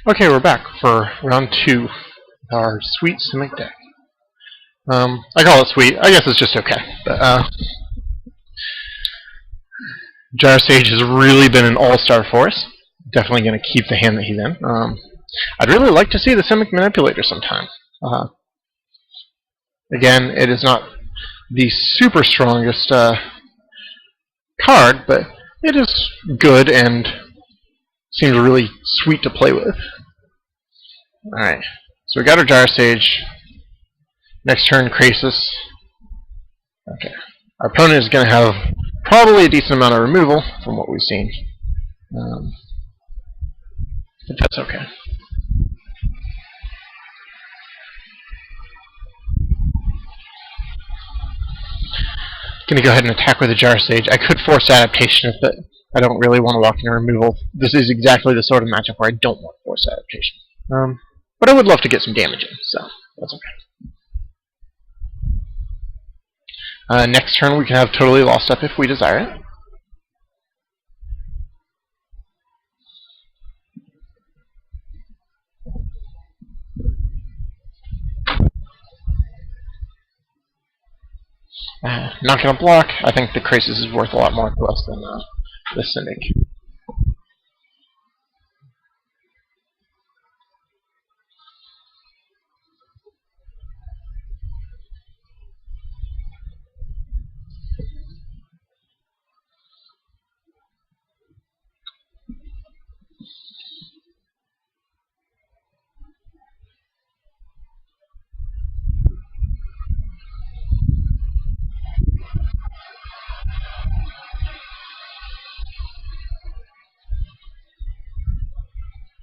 Okay, we're back for round 2 of our sweet Simic deck. I call it sweet. I guess it's just okay. But, Gyro Sage has really been an all-star for us. Definitely going to keep the hand that he's in. I'd really like to see the Simic Manipulator sometime. Again, it is not the super strongest card, but it is good and seems really sweet to play with. Alright, so we got our Gyro Sage. Next turn, Krasis. Okay. Our opponent is going to have probably a decent amount of removal from what we've seen. But that's okay. Going to go ahead and attack with the Gyro Sage. I could force adaptation, but I don't really want to walk into removal. This is exactly the sort of matchup where I don't want force adaptation. But I would love to get some damage in, so that's okay. Next turn we can have Totally Lost Up if we desire it. Not going to block. I think the Krasis is worth a lot more to us than the Simic.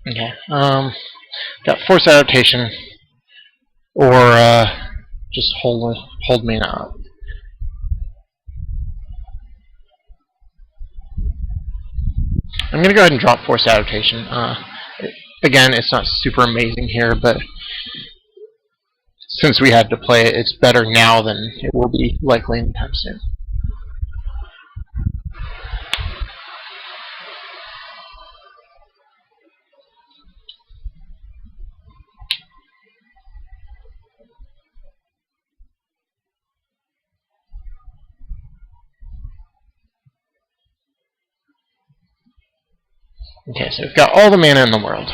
Okay, got Force Adaptation, or just hold mana up. I'm going to go ahead and drop Force Adaptation. Again, it's not super amazing here, but since we had to play it, it's better now than it will be likely anytime soon. Okay, so we've got all the mana in the world.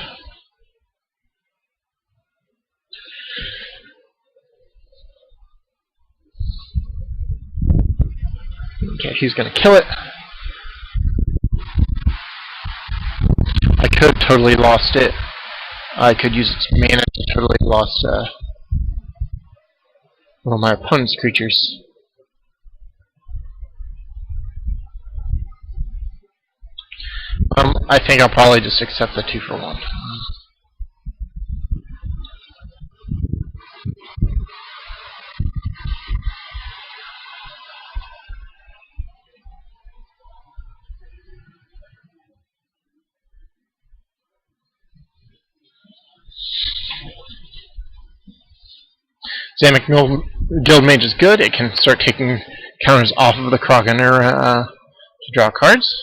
Okay, he's going to kill it. I could Totally Lost it. I could use its mana to Totally Lost one of my opponent's creatures. I think I'll probably just accept the 2-for-1. Zamic Guildmage is good. It can start taking counters off of the Kroganura to draw cards.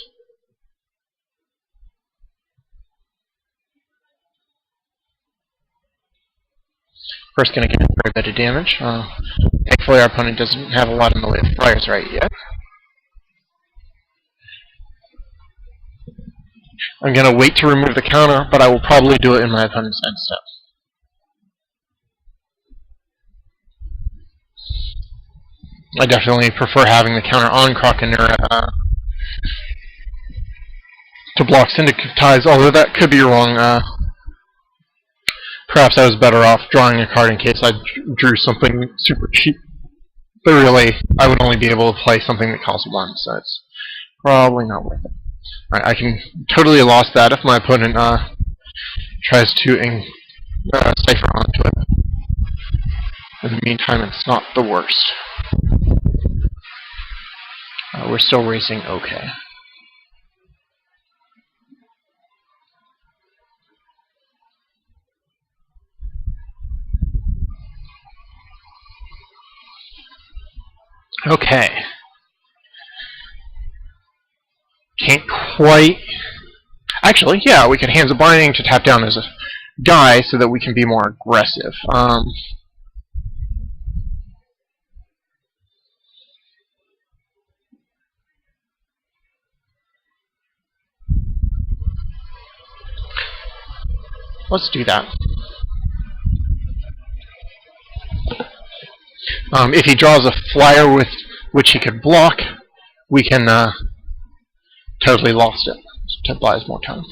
First going to get quite a bit of damage. Thankfully our opponent doesn't have a lot in the way of Flyers right yet. I'm going to wait to remove the counter, but I will probably do it in my opponent's end step. I definitely prefer having the counter on Kroganura to block Syndicate Ties, although that could be wrong. Perhaps I was better off drawing a card in case I drew something super cheap. But really, I would only be able to play something that costs 1, so it's probably not worth it. Alright, I can Totally Lost that if my opponent tries to cipher onto it. In the meantime, it's not the worst. We're still racing okay. Okay. Can't quite... Actually, yeah, we can Hands of Binding to tap down his die so that we can be more aggressive. Let's do that. If he draws a flyer with which he could block, we can totally lost it. To buy us more time.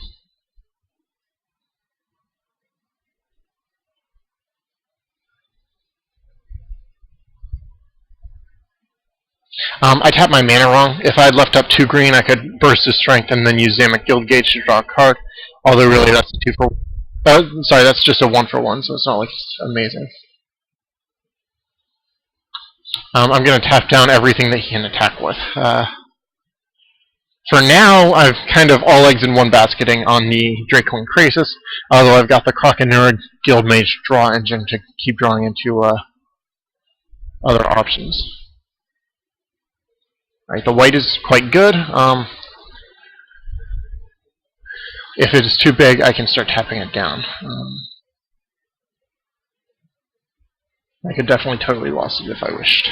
I tapped my mana wrong. If I had left up 2 green, I could burst his strength and then use Zamek Guild Gauge to draw a card. Although really that's a 2 for. Sorry, that's just a 1 for 1, so it's not like it's amazing. I'm going to tap down everything that he can attack with. For now, I've kind of all eggs in one basketing on the Draco and Krasis, although I've got the Krakenura Guild Mage draw engine to keep drawing into other options. Alright, the white is quite good. If it is too big, I can start tapping it down. I could definitely totally lost it if I wished.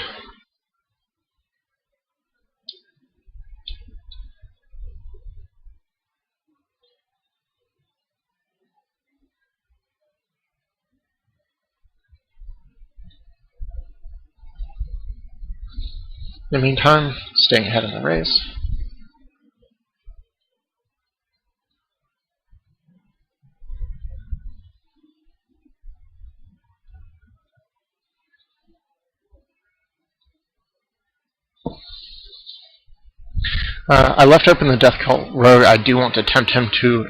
In the meantime, staying ahead in the race. I left open the Death Cult Rogue. I do want to tempt him to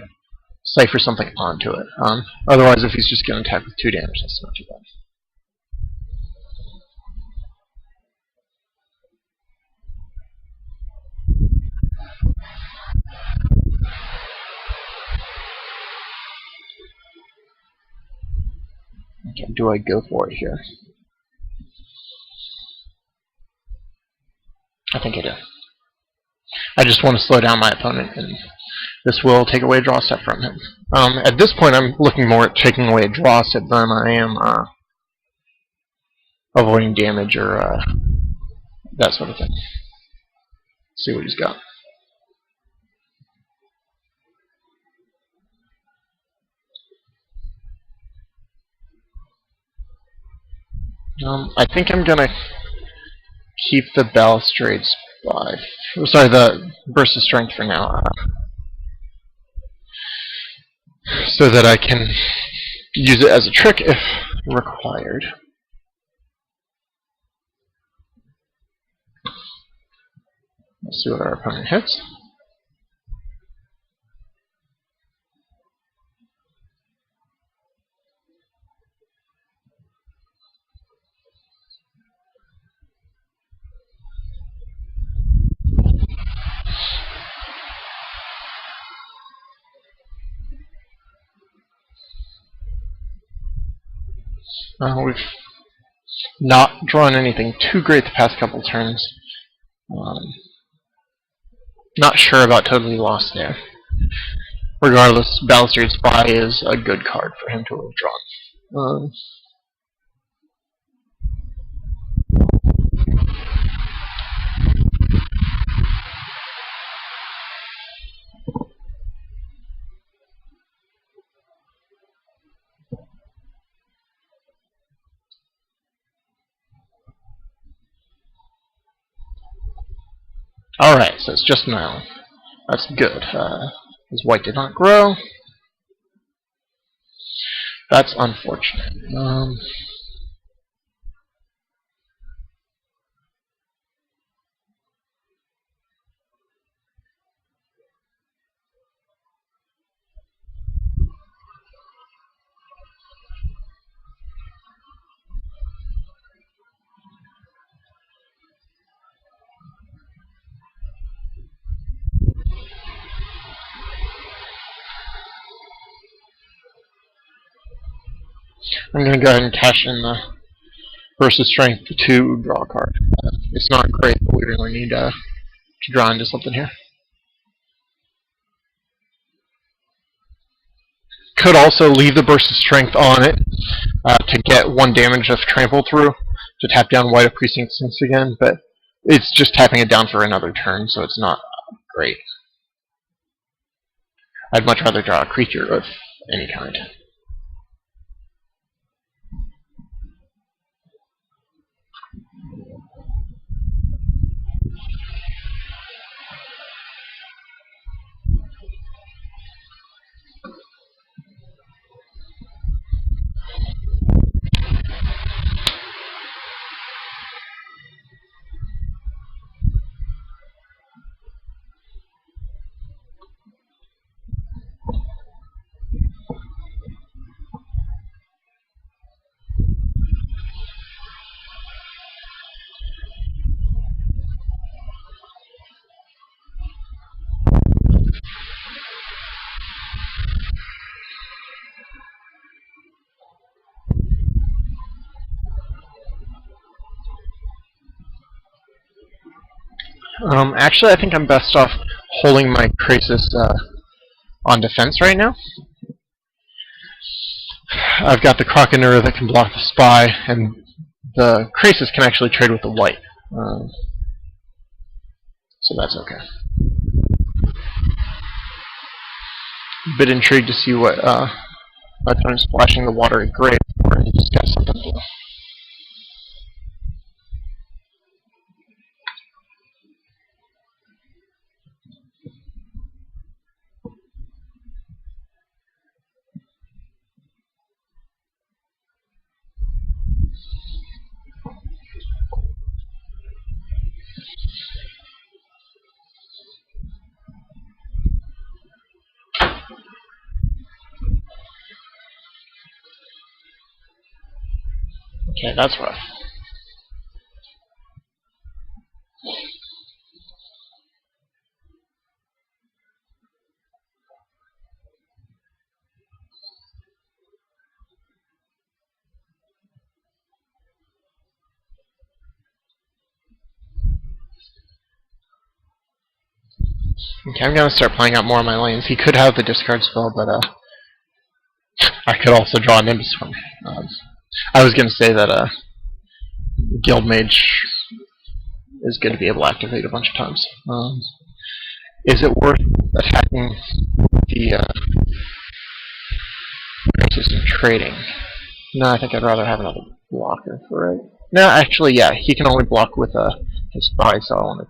cipher something onto it. Otherwise, if he's just going to attack with 2 damage, that's not too bad. Okay, do I go for it here? I think I do. I just want to slow down my opponent, and this will take away a draw step from him. At this point, I'm looking more at taking away a draw step than I am avoiding damage or that sort of thing. See what he's got. I think I'm gonna keep the balustrades by. Sorry, the burst of strength for now, so that I can use it as a trick if required. Let's see what our opponent hits. We've not drawn anything too great the past couple turns. Not sure about totally lost there. Regardless, Balustrade Spy is a good card for him to have drawn. Alright, so it's just an island. That's good. His white did not grow. That's unfortunate. I'm going to go ahead and cash in the versus strength to draw a card. It's not great, but we really need to draw into something here. could also leave the Burst of Strength on it to get 1 damage of Trample through, to tap down White of Precincts again, but it's just tapping it down for another turn, so it's not great. I'd much rather draw a creature of any kind. Actually, I think I'm best off holding my Krasis on defense right now. I've got the Croconura that can block the Spy, and the Krasis can actually trade with the White. So that's okay. A bit intrigued to see what I'm splashing the water at gray for, and he just got something blue. Okay, that's rough. Okay, I'm going to start playing out more of my lanes. He could have the discard spell, but I could also draw a Nimbus from him. I was going to say that Guildmage is going to be able to activate a bunch of times. Is it worth attacking the Krasis and trading? No, I think I'd rather have another blocker for it. No, actually, yeah, he can only block with his Spy, so I want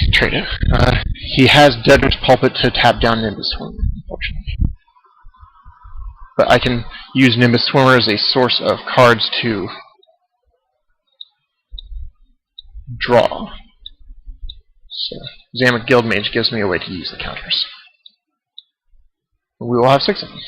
to trade it. He has Debtor's Pulpit to tap down Nimbus Swimmer, unfortunately. But I can use Nimbus Swimmer as a source of cards to draw. So Zamet Guildmage gives me a way to use the counters. We will have 6 of them.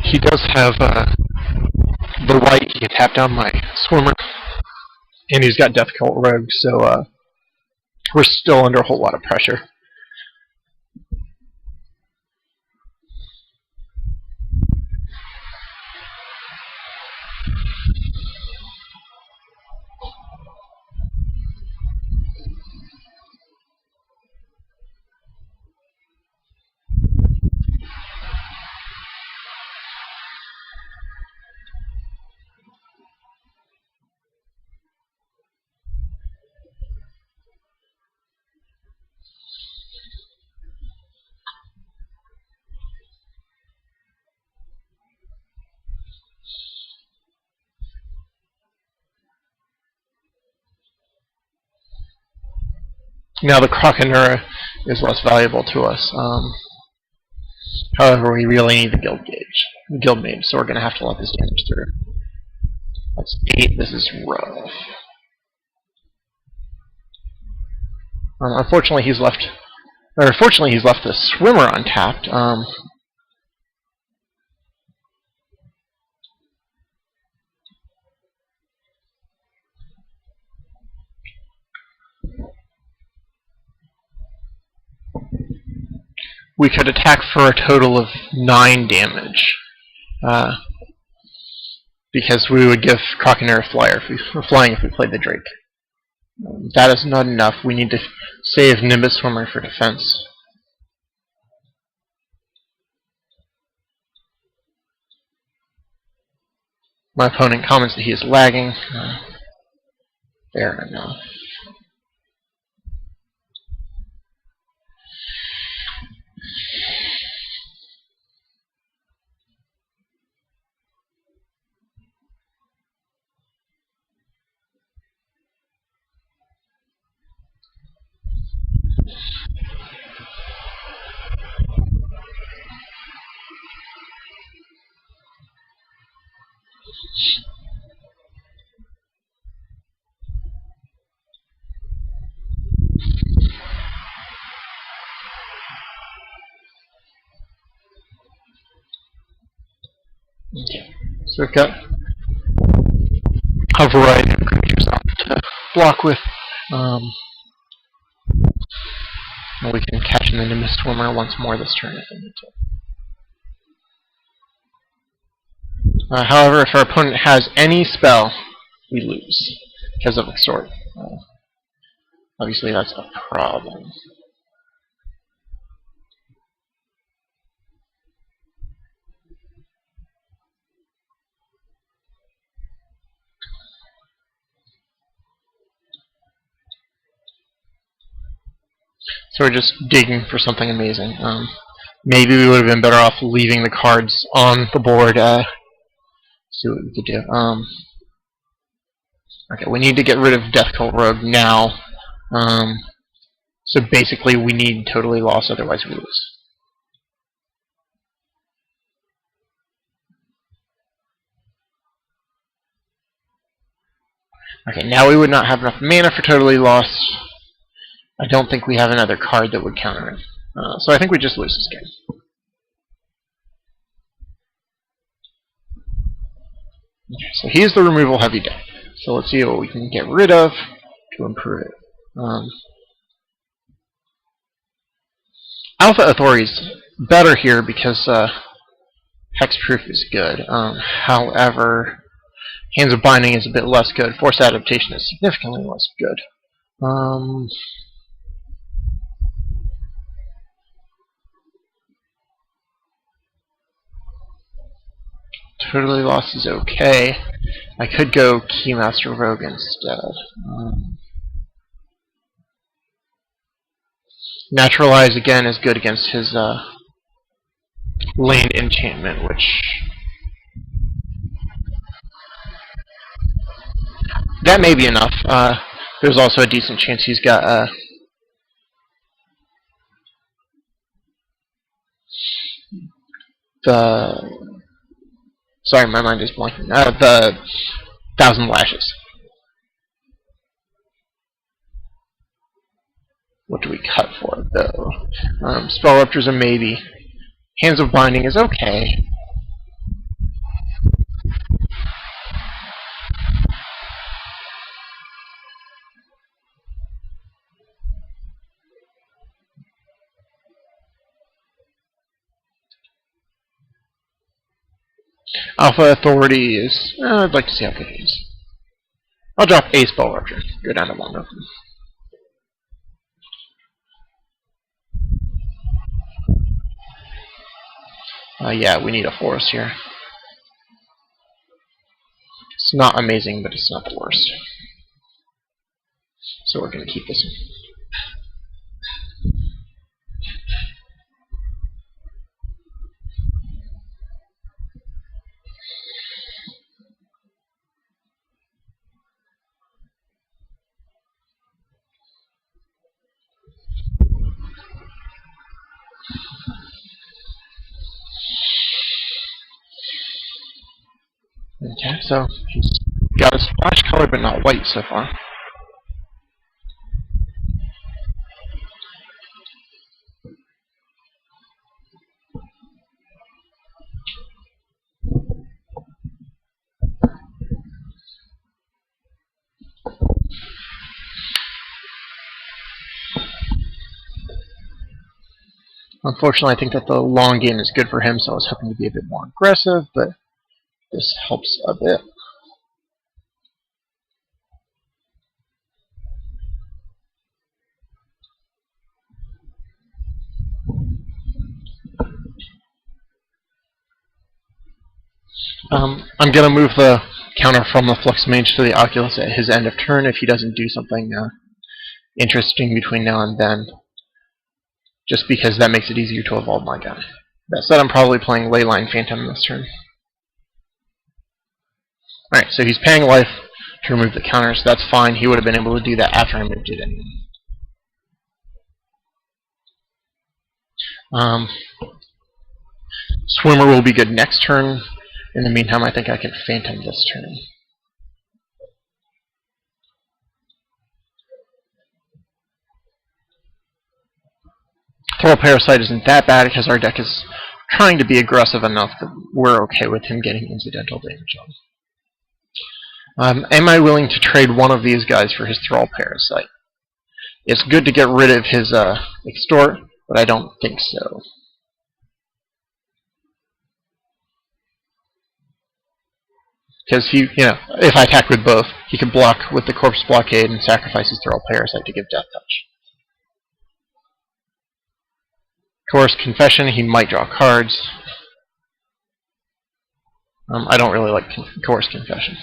He does have the White. He can tap down my Swimmer, and he's got Death Cult Rogue, so we're still under a whole lot of pressure. Now the Croconura is less valuable to us. However, we really need the Guildmage, so we're going to have to let this damage through. That's 8. This is rough. Unfortunately, he's left Or fortunately, he's left the swimmer untapped. We could attack for a total of 9 damage. Because we would give Crocodile flying if we played the Drake. That is not enough. We need to save Nimbus Swimmer for defense. My opponent comments that he is lagging. Fair enough. Okay, so we've got a variety of creatures out to block with. And we can catch in the Nimbus Swimmer once more this turn if we need to. However, if our opponent has any spell, we lose because of Extort. Obviously, that's a problem. So we're just digging for something amazing. Maybe we would have been better off leaving the cards on the board. See what we could do. Okay, we need to get rid of Death Cult Rogue now. So basically, we need Totally Lost, otherwise we lose. Okay, now we would not have enough mana for Totally Lost. I don't think we have another card that would counter it. So I think we just lose this game. Okay, so he's the removal heavy deck. So let's see what we can get rid of to improve it. Alpha Authority is better here because Hexproof is good. However, Hands of Binding is a bit less good. Forced Adaptation is significantly less good. Totally Lost is okay. I could go Keymaster Rogue instead. Naturalize again is good against his land enchantment, which that may be enough. There's also a decent chance he's got sorry, my mind is blanking. The 1,000 Lashes. What do we cut for, though? Spellrupture's a maybe. Hands of Binding is okay. Alpha Authority is... I'd like to see how good it is. I'll drop a Spellrupture. Go down to 1 of them. Yeah, we need a forest here. It's not amazing, but it's not the worst. So we're going to keep this in. Okay, so he's got a splash color, but not white so far. Unfortunately, I think that the long game is good for him, so I was hoping to be a bit more aggressive, but this helps a bit. I'm going to move the counter from the Flux Mage to the Oculus at his end of turn if he doesn't do something interesting between now and then, just because that makes it easier to evolve my guy. That said, I'm probably playing Leyline Phantom this turn. Alright, so he's paying life to remove the counter, so that's fine. He would have been able to do that after I moved it anyway. Swimmer will be good next turn. In the meantime, I think I can Phantom this turn. Throw Parasite isn't that bad because our deck is trying to be aggressive enough that we're okay with him getting incidental damage on. Am I willing to trade one of these guys for his Thrall Parasite? It's good to get rid of his Extort, but I don't think so. Because if I attack with both, he can block with the Corpse Blockade and sacrifice his Thrall Parasite to give Death Touch. Coerced Confession, he might draw cards. I don't really like Coerced Confession.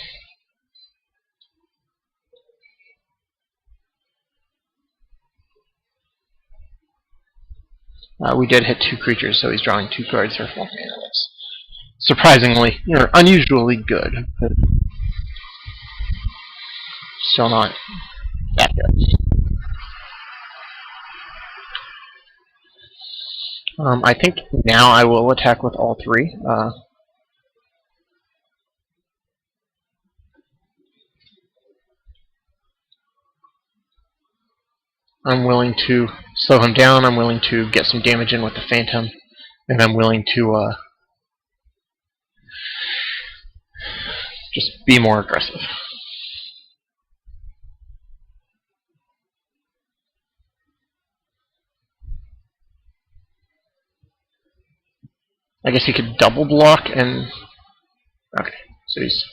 We did hit 2 creatures, so he's drawing 2 cards for 4 mana. That's surprisingly, unusually good, but still not that good. I think now I will attack with all 3. I'm willing to slow him down, I'm willing to get some damage in with the Phantom, and I'm willing to just be more aggressive. I guess he could double block and... Okay, so he's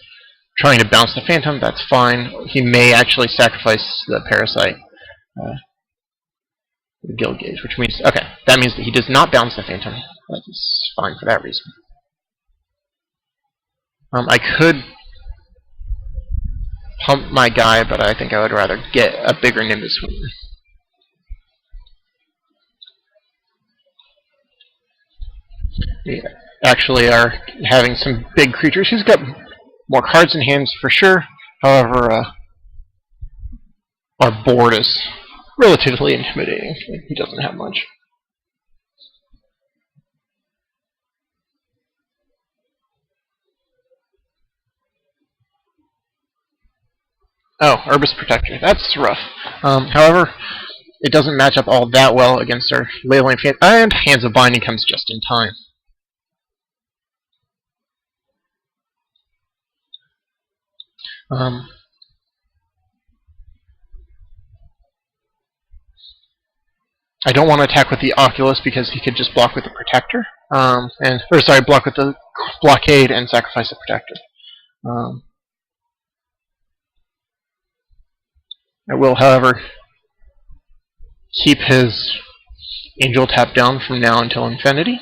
trying to bounce the Phantom, that's fine. He may actually sacrifice the Parasite. The Guild Gauge, which means... Okay, that means that he does not bounce the Phantom. That's fine for that reason. I could pump my guy, but I think I would rather get a bigger Nimbus Swimmer. We actually are having some big creatures. He's got more cards in hands for sure. However, our board is relatively intimidating. He doesn't have much. Oh, Herbis Protector. That's rough. However, it doesn't match up all that well against our Leyline Phantom, and Hands of Binding comes just in time. I don't want to attack with the Oculus because he could just block with the Protector, block with the Blockade and sacrifice the Protector. I will, however, keep his Angel tapped down from now until infinity.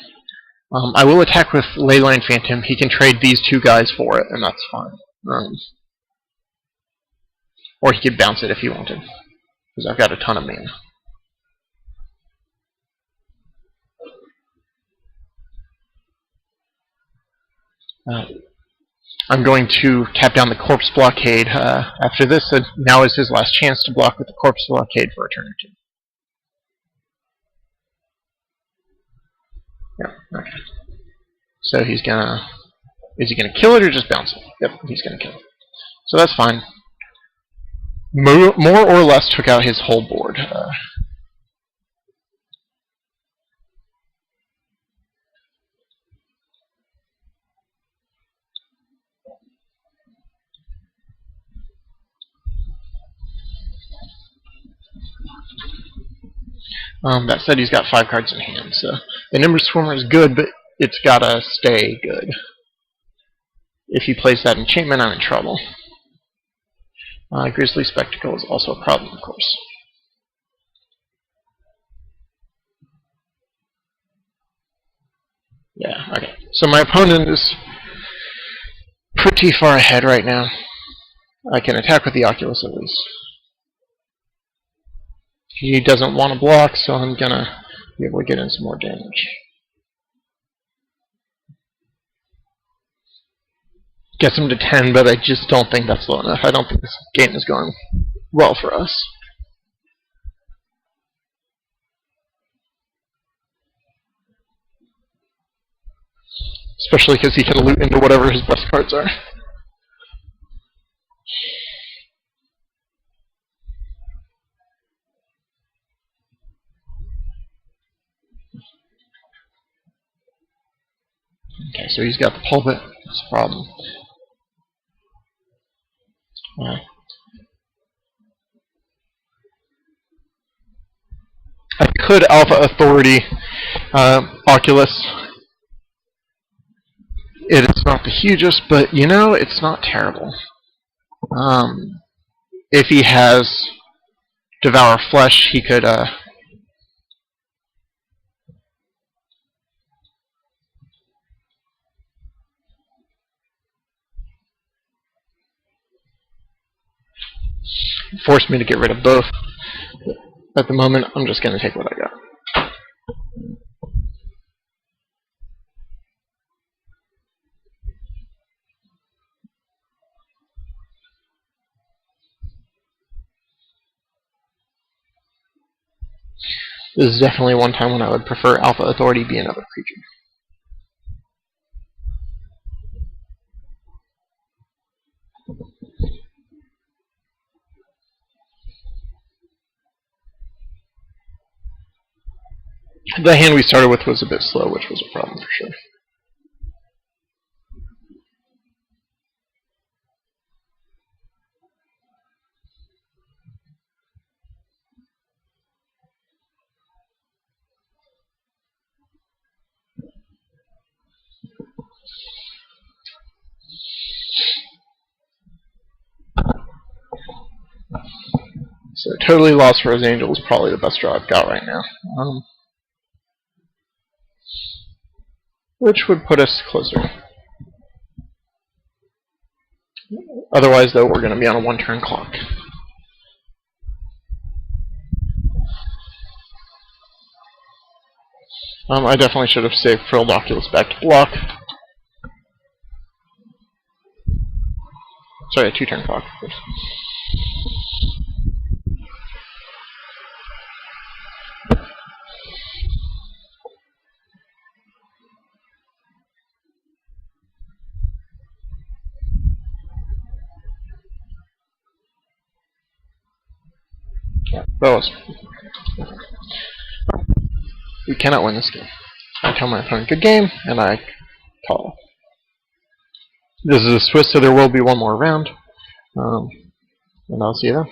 I will attack with Leyline Phantom. He can trade these 2 guys for it, and that's fine. Or he could bounce it if he wanted, because I've got a ton of mana. I'm going to tap down the Corpse Blockade after this. Now is his last chance to block with the Corpse Blockade for a turn or 2. Yeah, okay. So he's gonna... Is he gonna kill it or just bounce it? Yep, he's gonna kill it. So that's fine. More or less took out his whole board. That said, he's got 5 cards in hand, so the Nimber Swarmer is good, but it's gotta stay good. If he plays that enchantment, I'm in trouble. Grizzly Spectacle is also a problem, of course. Yeah, okay. So my opponent is pretty far ahead right now. I can attack with the Oculus at least. He doesn't want to block, so I'm gonna be able to get in some more damage. Gets him to 10, but I just don't think that's low enough. I don't think this game is going well for us. Especially because he can loot into whatever his best cards are. Okay, so he's got the pulpit. That's a problem. I could Alpha Authority Oculus. It is not the hugest, but you know, it's not terrible. If he has Devour Flesh, he could force me to get rid of both. At the moment, I'm just going to take what I got. This is definitely one time when I would prefer Alpha Authority be another creature. The hand we started with was a bit slow, which was a problem for sure. So totally lost Rose Angel is probably the best draw I've got right now. Which would put us closer. Otherwise, though, we're going to be on a one-turn clock. I definitely should have saved Frilled Oculus back to block. Sorry, a two-turn clock, of course. Yeah, that was. We cannot win this game. I tell my opponent good game, and I call. This is a Swiss, so there will be one more round. And I'll see you then.